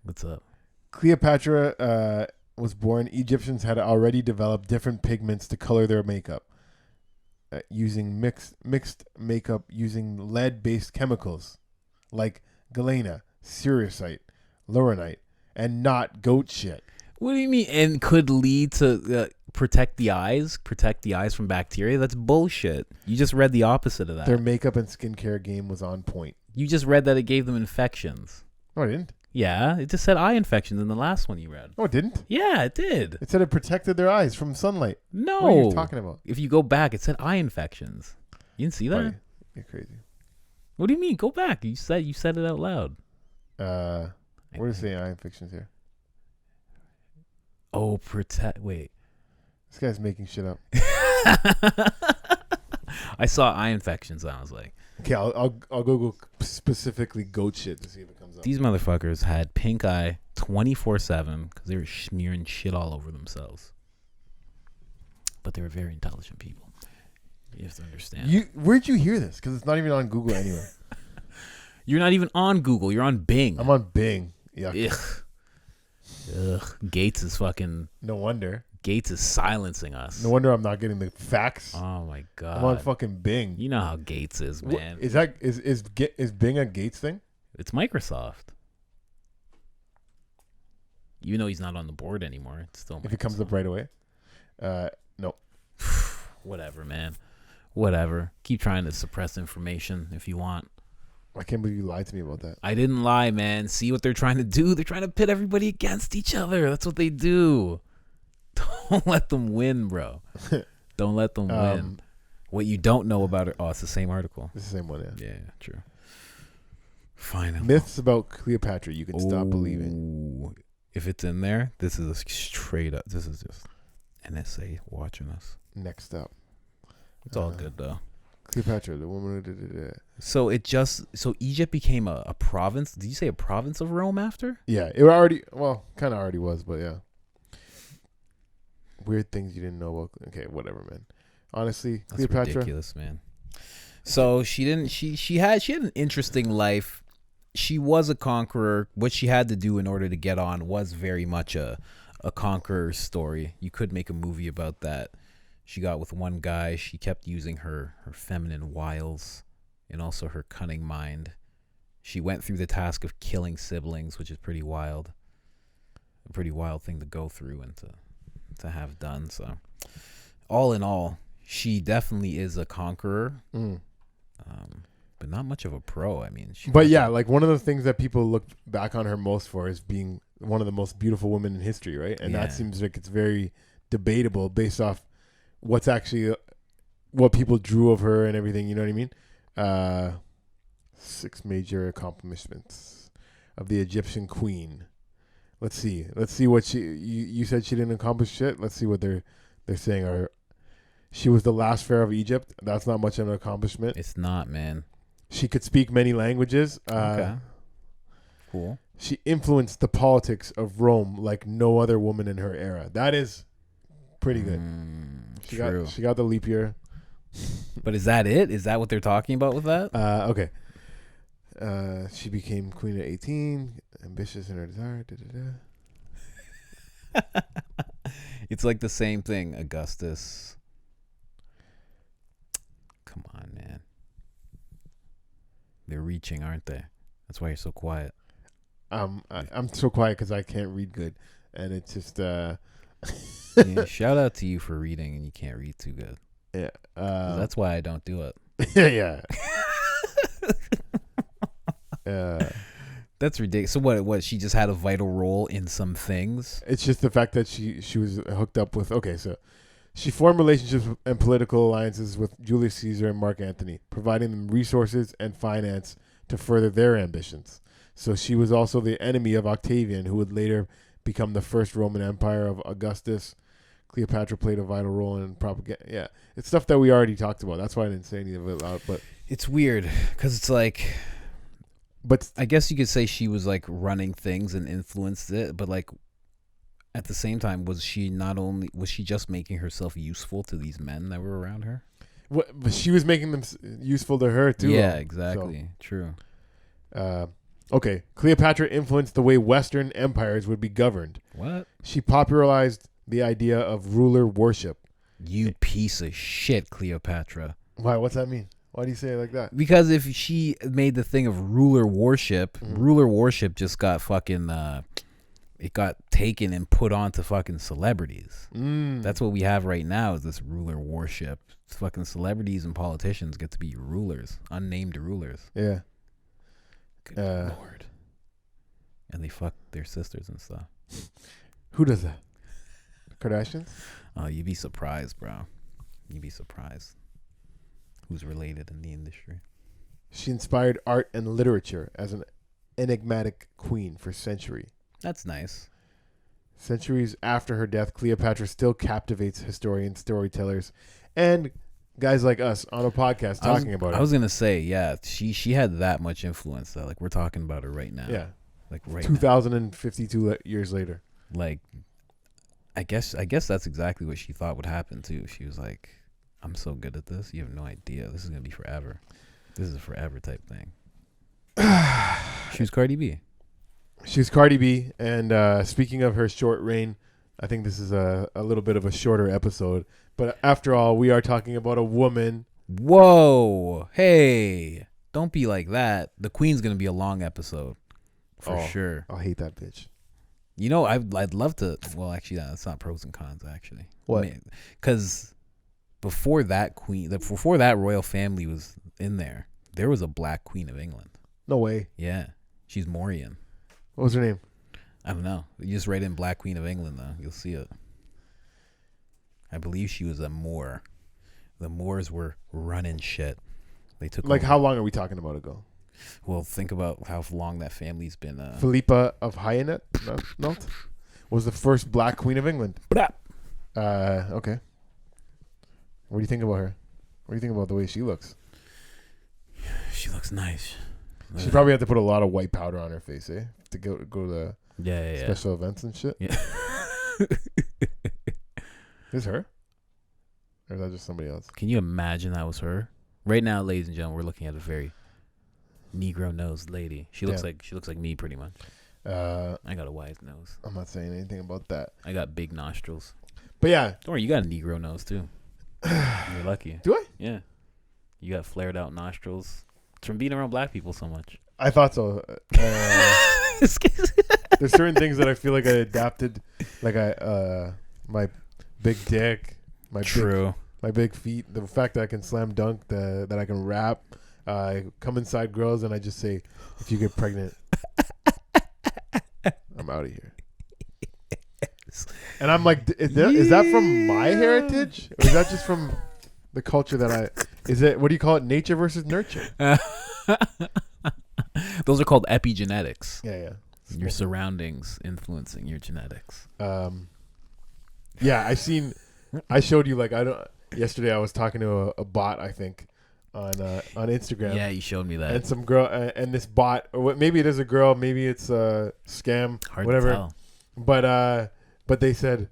What's up? Cleopatra was born. Egyptians had already developed different pigments to color their makeup, using mixed makeup using lead-based chemicals like galena, cerussite, laurinite, and not goat shit. What do you mean? And could lead to protect the eyes from bacteria? That's bullshit. You just read the opposite of that. Their makeup and skincare game was on point. You just read that it gave them infections. No, I didn't. Yeah, it just said eye infections in the last one you read. No, it didn't. Yeah, it did. It said it protected their eyes from sunlight. No. What are you talking about? If you go back, it said eye infections. You didn't see that? Buddy, you're crazy. What do you mean? Go back. You said it out loud. Where does it say eye infections here? Oh, wait. This guy's making shit up. I saw eye infections and I was like, okay, I'll Google specifically goat shit to see if it comes up. These motherfuckers had pink eye 24/7 because they were smearing shit all over themselves. But they were very intelligent people. You have to understand. Where'd you hear this? Because it's not even on Google anywhere. You're not even on Google. You're on Bing. I'm on Bing. Yeah. Ugh. Gates is fucking. No wonder. Gates is silencing us. No wonder I'm not getting the facts. Oh my god. I'm on fucking Bing. You know how Gates is, man. Is Bing a Gates thing? It's Microsoft. Even though he's not on the board anymore, it's still Microsoft. If it comes up right away. No. Whatever, man. Whatever. Keep trying to suppress information if you want. I can't believe you lied to me about that. I didn't lie, man. See what they're trying to do? They're trying to pit everybody against each other. That's what they do. Don't let them win, bro. Don't let them win. What you don't know about it. Oh, it's the same article. It's the same one, yeah. Yeah, true. Finally. Myths about Cleopatra you can stop believing. If it's in there, this is a straight up. This is just NSA watching us. Next up. It's all good, though. Cleopatra, the woman who did it. So Egypt became a province. Did you say a province of Rome after? Yeah, it already, kind of already was, but yeah. Weird things you didn't know about. Okay, whatever, man. Honestly, That's Cleopatra. ridiculous, man. So she had an interesting life. She was a conqueror. What she had to do in order to get on was very much a conqueror story. You could make a movie about that. She got with one guy. She kept using her feminine wiles and also her cunning mind. She went through the task of killing siblings, which is pretty wild. A pretty wild thing to go through and to have done. So, all in all, she definitely is a conqueror, but not much of a pro. I mean, like one of the things that people look back on her most for is being one of the most beautiful women in history, right? And that seems like it's very debatable based off what's actually what people drew of her and everything. You know what I mean? 6 major accomplishments of the Egyptian queen. Let's see what you said she didn't accomplish shit. Let's see what they're saying. She was the last pharaoh of Egypt. That's not much of an accomplishment. It's not, man. She could speak many languages. Okay. Cool. She influenced the politics of Rome like no other woman in her era. That is pretty good. True. She got the leap year. But is that it? Is that what they're talking about with that? Okay. She became queen at 18, ambitious in her desire. It's like the same thing, Augustus. Come on, man. They're reaching, aren't they? That's why you're so quiet. I'm so quiet because I can't read good, and it's just Yeah, shout out to you for reading, and you can't read too good. Yeah, that's why I don't do it. Yeah. That's ridiculous. So what? She just had a vital role in some things. It's just the fact that she was hooked up with. Okay, so she formed relationships and political alliances with Julius Caesar and Mark Antony, providing them resources and finance to further their ambitions. So she was also the enemy of Octavian, who would later become the first Roman Empire of Augustus. Cleopatra played a vital role in propaganda. Yeah, it's stuff that we already talked about. That's why I didn't say any of it loud. But it's weird because it's like, but I guess you could say she was like running things and influenced it. But like at the same time, was she just making herself useful to these men that were around her? But she was making them useful to her too. Yeah, exactly. So, true. Okay, Cleopatra influenced the way Western empires would be governed. What? She popularized the idea of ruler worship. You piece of shit, Cleopatra. Why? What's that mean? Why do you say it like that? Because if she made the thing of ruler worship, ruler worship just got fucking, it got taken and put onto fucking celebrities. That's what we have right now is this ruler worship. Fucking celebrities and politicians get to be rulers, unnamed rulers. Yeah. Good Lord. And they fuck their sisters and stuff. Who does that? Kardashians? Oh, you'd be surprised, bro. You'd be surprised. Who's related in the industry? She inspired art and literature as an enigmatic queen for centuries. That's nice. Centuries after her death, Cleopatra still captivates historians, storytellers, and guys like us on a podcast talking about it. I was gonna say, yeah, she had that much influence that like we're talking about her right now. Yeah, like right 2052 years later. Like, I guess that's exactly what she thought would happen too. She was like, I'm so good at this. You have no idea. This is gonna be forever. This is a forever type thing. She was Cardi B. She was Cardi B. And speaking of her short reign, I think this is a little bit of a shorter episode. But after all, we are talking about a woman. Whoa. Hey. Don't be like that. The Queen's going to be a long episode. For sure. I'll hate that bitch. You know, I'd love to. Well, actually, that's not pros and cons, actually. What? Because before that before that royal family was in there was a black Queen of England. No way. Yeah. She's Mauryan. What was her name? I don't know. You just write in Black Queen of England, though. You'll see it. I believe she was a Moor. The Moors were running shit. They took like over. How long are we talking about ago? Well, think about how long that family's been. Philippa of Hyannet was the first black queen of England. Okay. What do you think about her? What do you think about the way she looks? She looks nice. She probably had to put a lot of white powder on her face, eh? To go to the special events and shit. Yeah. Is her? Or is that just somebody else? Can you imagine that was her? Right now, ladies and gentlemen, we're looking at a very Negro-nosed lady. She looks like me pretty much. I got a wide nose. I'm not saying anything about that. I got big nostrils. But yeah. Don't worry, you got a Negro nose too. You're lucky. Do I? Yeah. You got flared out nostrils. It's from being around black people so much. I thought so. There's certain things that I feel like I adapted. Like my big dick, my big feet, the fact that I can slam dunk, that I can rap, come inside girls and I just say, if you get pregnant, I'm out of here. And I'm like, is that from my heritage? Or is that just from the culture is it, what do you call it? Nature versus nurture? Those are called epigenetics. Yeah. Your surroundings influencing your genetics. Yeah, I showed you yesterday I was talking to a bot, I think, on Instagram. Yeah, you showed me that. And some girl and this bot, or maybe it is a girl, maybe it's a scam, hard whatever. to tell. But they said,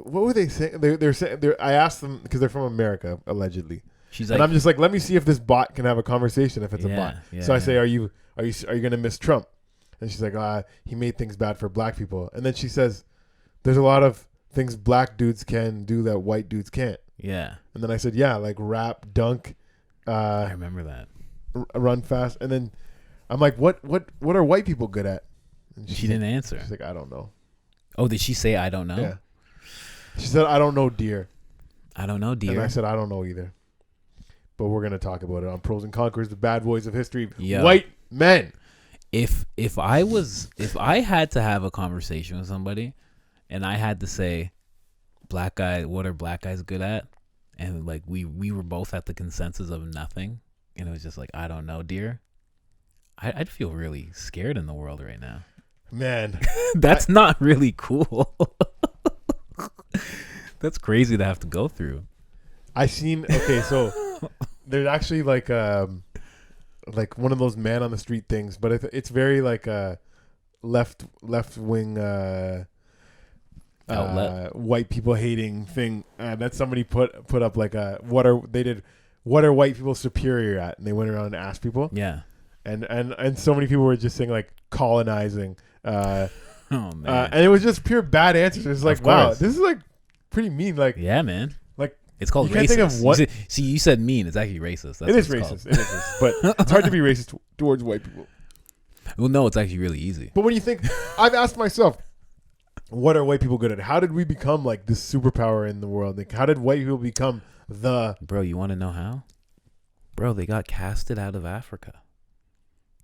what were they saying? They're saying, I asked them because they're from America allegedly. She's and I'm just like, let me see if this bot can have a conversation if it's a bot. So I say, are you gonna miss Trump? And she's like, he made things bad for black people. And then she says, there's a lot of things black dudes can do that white dudes can't. Yeah. And then I said, yeah, like rap, dunk. I remember that. Run fast. And then I'm like, what are white people good at? And she didn't answer. She's like, I don't know. Oh, did she say I don't know? Yeah. She said, I don't know, dear. I don't know, dear. And I said, I don't know either. But we're gonna talk about it on Pros and Conquerors, the bad boys of history. Yo. White men. If I had to have a conversation with somebody and I had to say, black guy, what are black guys good at? And like we were both at the consensus of nothing, and it was just like, I don't know, dear. I'd feel really scared in the world right now. Man. That's not really cool. That's crazy to have to go through. So there's actually like one of those man on the street things, but it's very like left wing white people hating thing that somebody put up like what are white people superior at, and they went around and asked people. Yeah. and so many people were just saying like colonizing. Oh man. And it was just pure bad answers. It's like, wow, this is like pretty mean. Like, yeah, man. Like, it's called you can't racist. think of what. You said mean. It's actually racist. That's It is racist. It is racist. But it's hard to be racist towards white people. Well, no, it's actually really easy. But when you think, I've asked myself, what are white people good at? How did we become like this superpower in the world? Like, how did white people become the? Bro, you want to know how? Bro, they got casted out of Africa.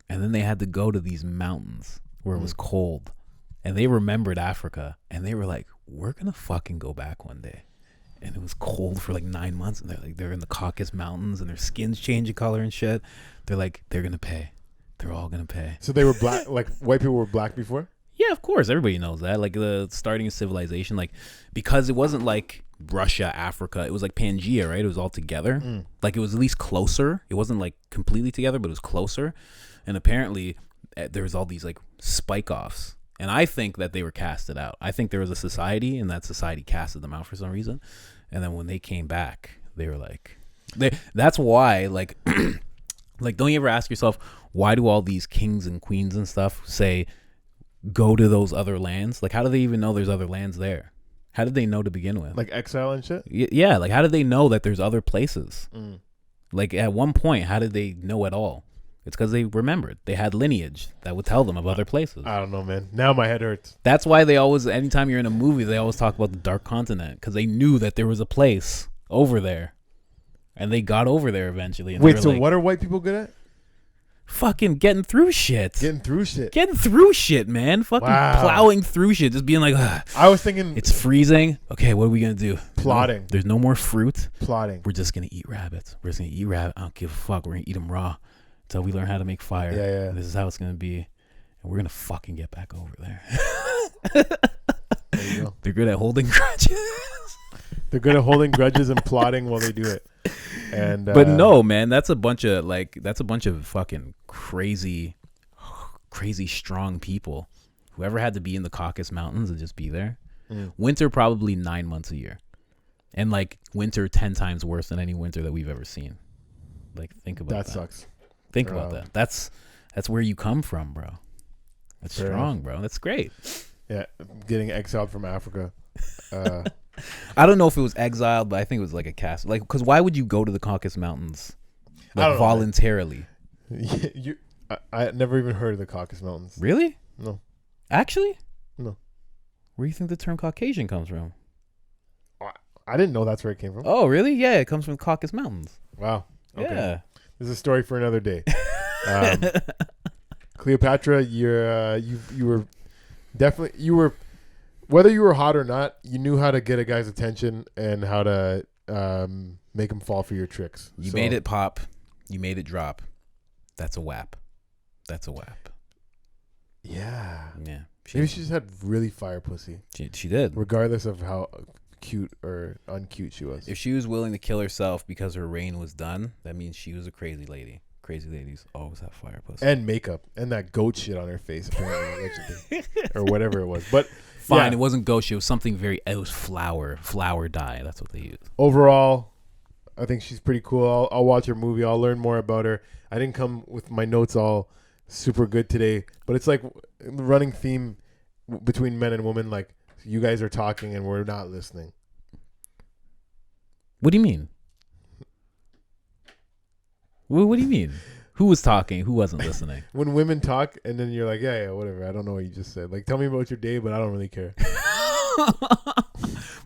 And then they had to go to these mountains where it was cold. And they remembered Africa. And they were like, we're going to fucking go back one day. And it was cold for like 9 months. And they're in the Caucasus Mountains and their skin's changing color and shit. They're like, they're going to pay. They're all going to pay. So they were black, like white people were black before? Yeah, of course. Everybody knows that. Like the starting of civilization, like because it wasn't like Russia, Africa. It was like Pangea, right? It was all together. Like it was at least closer. It wasn't like completely together, but it was closer. And apparently there was all these like spike offs. And I think that they were casted out. I think there was a society and that society casted them out for some reason. And then when they came back, they were like, that's why like, like, don't you ever ask yourself, why do all these kings and queens and stuff say, go to those other lands? Like, how do they even know there's other lands there? How did they know to begin with? Like exile and shit? Yeah, like how did they know that there's other places? Like at one point, how did they know at all? It's because they remembered. They had lineage that would tell them of other places. I don't know, man. Now my head hurts. That's why they always, anytime you're in a movie, they always talk about the Dark Continent because they knew that there was a place over there. And they got over there eventually. And wait, so like, what are white people good at? Fucking getting through shit. Getting through shit. Getting through shit, man. Fucking plowing through shit. Just being like, ugh. I was thinking it's freezing. Okay, what are we going to do? Plotting. No, there's no more fruit. Plotting. We're just going to eat rabbits. We're just going to eat rabbit. I don't give a fuck. We're going to eat them raw until we learn how to make fire. Yeah, yeah. This is how it's going to be. And we're going to fucking get back over there. There you go. They're good at holding grudges. They're good at holding grudges and plotting while they do it. And but no, man, that's a bunch of fucking crazy strong people. Whoever had to be in the Caucasus Mountains and just be there. Winter probably 9 months a year. And like winter 10 times worse than any winter that we've ever seen. Like think about that. That sucks. Think about that. That's where you come from, bro. That's Fair strong, enough. bro. That's great. Yeah, getting exiled from Africa. I don't know if it was exiled, but I think it was like a cast. Like, because why would you go to the Caucasus Mountains like, voluntarily? I never even heard of the Caucasus Mountains. Really? No. Actually? No. Where do you think the term Caucasian comes from? I didn't know that's where it came from. Oh, really? Yeah, it comes from the Caucasus Mountains. Wow. Okay. Yeah. This is a story for another day. Cleopatra, you were definitely whether you were hot or not, you knew how to get a guy's attention and how to make him fall for your tricks. You made it pop. You made it drop. That's a WAP. That's a WAP. Yeah. Yeah. Maybe she just had really fire pussy. She did. Regardless of how cute or uncute she was. If she was willing to kill herself because her reign was done, that means she was a crazy lady. Crazy ladies always have fire pussy. And makeup. And that goat shit on her face, apparently. Allegedly. Or whatever it was. But fine, it wasn't goat shit. It was something it was flour dye. That's what they used. Overall, I think she's pretty cool. I'll watch her movie. I'll learn more about her. I didn't come with my notes all super good today, but it's like the running theme between men and women. Like you guys are talking and we're not listening. What do you mean? What do you mean? Who was talking? Who wasn't listening? When women talk and then you're like, yeah, whatever. I don't know what you just said. Like, tell me about your day, but I don't really care.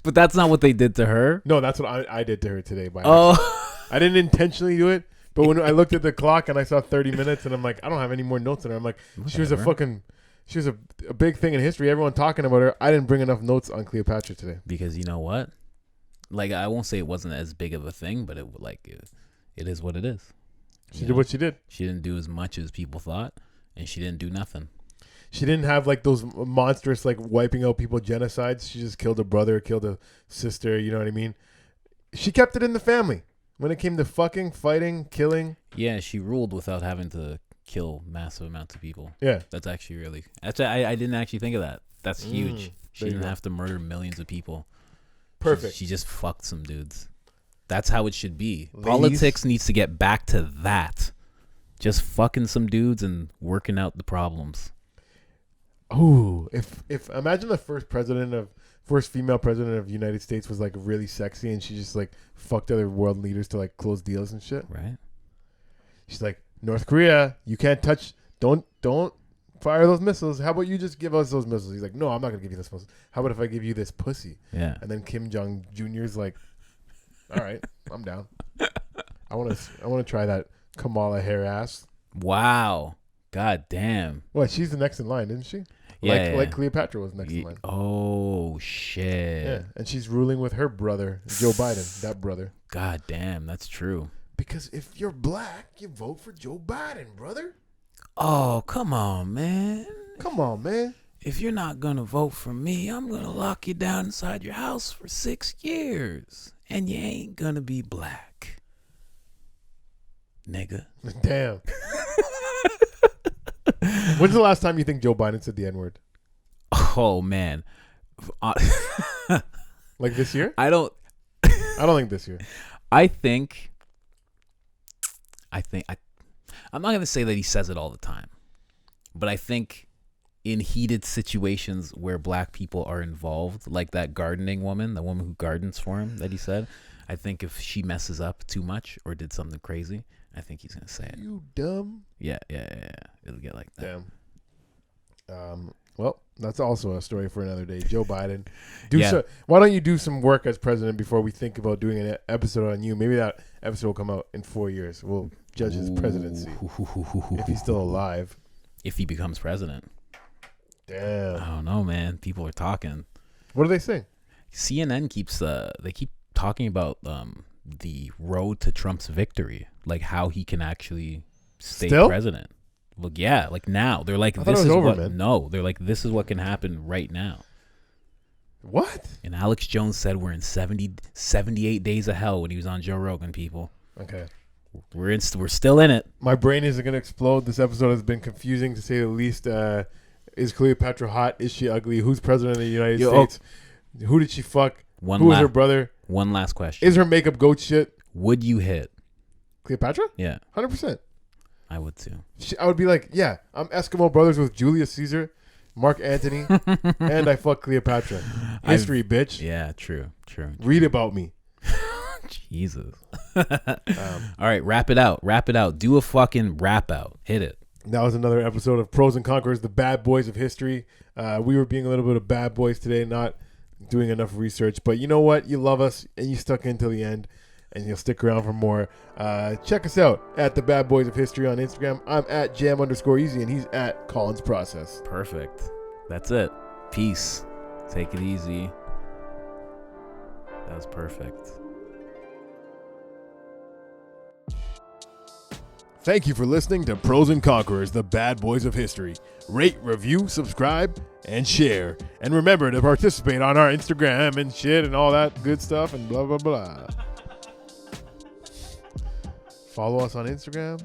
But that's not what they did to her. No, that's what I did to her today. I didn't intentionally do it, but when I looked at the clock and I saw 30 minutes and I'm like, I don't have any more notes on her. I'm like, she was a big thing in history. Everyone talking about her. I didn't bring enough notes on Cleopatra today. Because you know what? Like, I won't say it wasn't as big of a thing, but it is what it is. She did what she did. She didn't do as much as people thought, and she didn't do nothing. She didn't have like those monstrous like wiping out people genocides. She just killed a brother, killed a sister. You know what I mean? She kept it in the family when it came to fucking, fighting, killing. Yeah, she ruled without having to kill massive amounts of people. Yeah, that's actually really. I didn't actually think of that. That's huge. She didn't have to murder millions of people. Perfect. She just fucked some dudes. That's how it should be. Ladies, politics needs to get back to that. Just fucking some dudes and working out the problems. Oh, if imagine the first female president of the United States was like really sexy and she just like fucked other world leaders to like close deals and shit. Right. She's like, North Korea, you can't touch, don't fire those missiles. How about you just give us those missiles? He's like, no, I'm not gonna give you this missiles. How about if I give you this pussy? Yeah. And then Kim Jong Jr.'s like, all right, I'm down. I want to try that Kamala hair ass. Wow. God damn. What? She's the next in line, isn't she? Yeah. Like Cleopatra was next in line. Oh shit. Yeah, and she's ruling with her brother, Joe Biden. That brother. God damn, that's true. Because if you're black, you vote for Joe Biden, brother. Oh, come on, man. Come on, man. If you're not going to vote for me, I'm going to lock you down inside your house for 6 years. And you ain't going to be black. Nigga. Damn. When's the last time you think Joe Biden said the N-word? Oh, man. Like this year? I don't think this year. I'm not going to say that he says it all the time, but I think in heated situations where black people are involved, like that gardening woman, the woman who gardens for him that he said, I think if she messes up too much or did something crazy, I think he's going to say it. You dumb. Yeah. It'll get like that. Damn. Well, that's also a story for another day. Joe Biden. Yeah. Why don't you do some work as president before we think about doing an episode on you? Maybe that episode will come out in 4 years. We'll judge his presidency. If he's still alive. If he becomes president. Damn. I don't know, man. People are talking. What do they say? CNN keeps they keep talking about the road to Trump's victory, like how he can actually stay president. Look, yeah, like now they're like, this is over, man. No, they're like, this is what can happen right now. What? And Alex Jones said we're in 78 days of hell when he was on Joe Rogan. People, okay, we're still in it. My brain isn't gonna explode. This episode has been confusing to say the least. Is Cleopatra hot? Is she ugly? Who's president of the United States? Who did she fuck? Who was her brother? One last question. Is her makeup goat shit? Would you hit Cleopatra? Yeah, 100%. I would too. I would be like, yeah, I'm Eskimo brothers with Julius Caesar, Mark Antony, and I fuck Cleopatra. History, bitch. Yeah, true. Read about me. Jesus. All right, wrap it out. Do a fucking rap out. Hit it. That was another episode of Pros and Conquerors, the bad boys of history. We were being a little bit of bad boys today, not doing enough research. But you know what? You love us, and you stuck in till the end, and you'll stick around for more. Check us out at the Bad Boys of History on Instagram. I'm at jam_easy, and he's at Collins Process. Perfect. That's it. Peace. Take it easy. That was perfect. Thank you for listening to Pros and Conquerors, the bad boys of history. Rate, review, subscribe, and share. And remember to participate on our Instagram and shit and all that good stuff and blah, blah, blah. Follow us on Instagram.